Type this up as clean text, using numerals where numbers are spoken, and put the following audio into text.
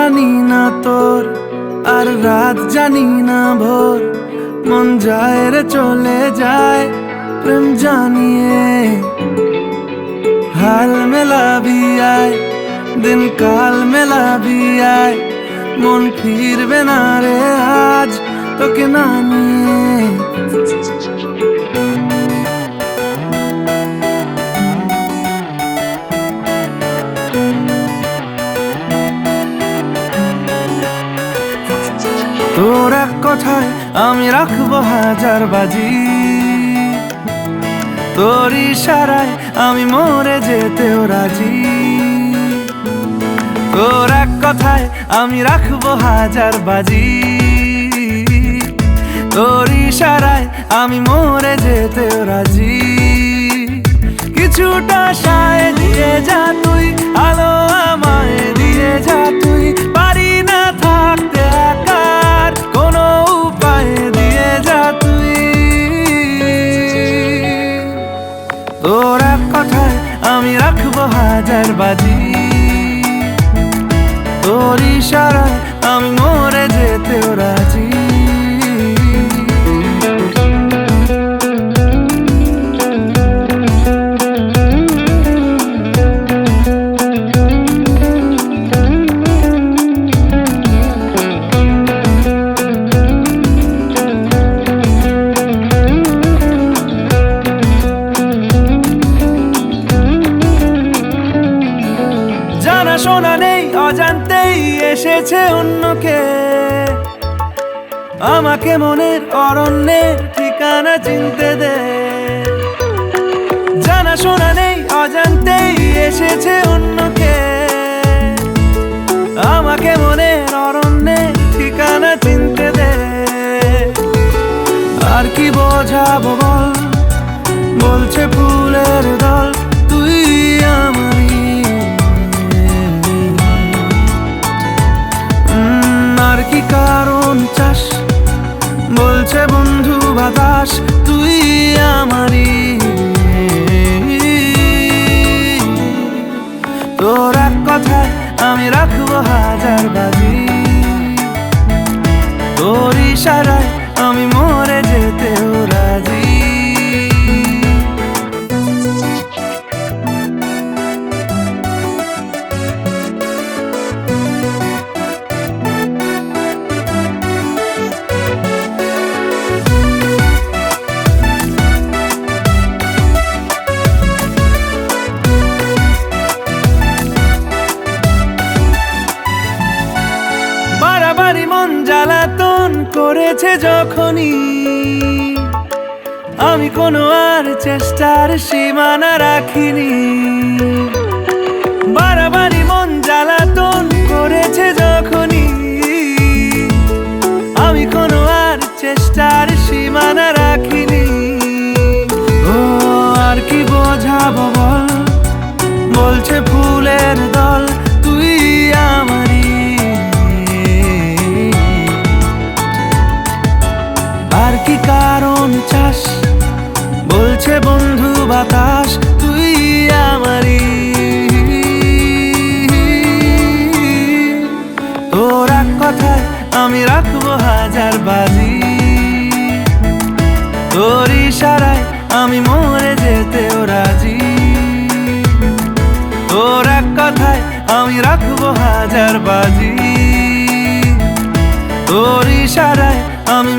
জানি না তোর, আর রাত জানি না ভোর, মন যায় রে চলে যায় প্রেম জানিয়ে। হাল মেলাবি আয়, দিন কাল মেলাবি আয়, মন ফিরবে না রে আজ তোকে না নিয়ে। তোর এক কথায় আমি রাখবো হাজার বাজি, তোর ইশারায় আমি মরে যেতেও রাজি। তোর এক কথায় আমি রাখবো হাজার বাজি, তোর ইশারায় আমি মরে যেতেও রাজি। কিছুটা সায় দিয়ে যা তুই, আলো আমায় দিয়ে যা তুই, পারি না থাকতে একার কোনো উপায় দিয়ে যা তুই। তোর এক কথায় আমি রাখবো হাজার বাজি, তোর ইশারায় আমি মরে যেতেও রাজি। জানা শোনা নেই, অজান্তেই এসেছে অন্যকে, আমাকে মনের অরণ্যের ঠিকানা চিনতে দে। জানা শোনা নেই, অজান্তেই এসেছে অন্যকে, আমাকে মনের অরণ্যের ঠিকানা চিনতে দে। আর কি বোঝাবো বল, বলছে ফুলের দল তুই আমারই। আর কি কারণ চাস, বলছে বন্ধু বাতাস তুই আমারই। তোর এক কথায় আমি রাখবো হাজার বাজি, তোর ইশারায় আমি মরে যেতেও রাজি। বাড়াবাড়ি মন জ্বালাতন করেছে যখনই, আমি কোনো আর চেষ্টার সীমানা রাখিনি। বাড়াবাড়ি মন জ্বালাতন করেছে যখনই, আমি কোনো আর চেষ্টার সীমানা রাখিনি। ও আর কি বোঝাবো বল, বলছে ফুলের দল তুই আমারই। আর কি কারণ চাস, বলছে বন্ধু বাতাস তুই আমারই। তোর এক কথায় আমি রাখবো হাজার বাজি, তোর ইশারায় আমি মরে যেতেও রাজি। তোর এক কথায় আমি রাখবো হাজার বাজি, তোর ইশারায় আমি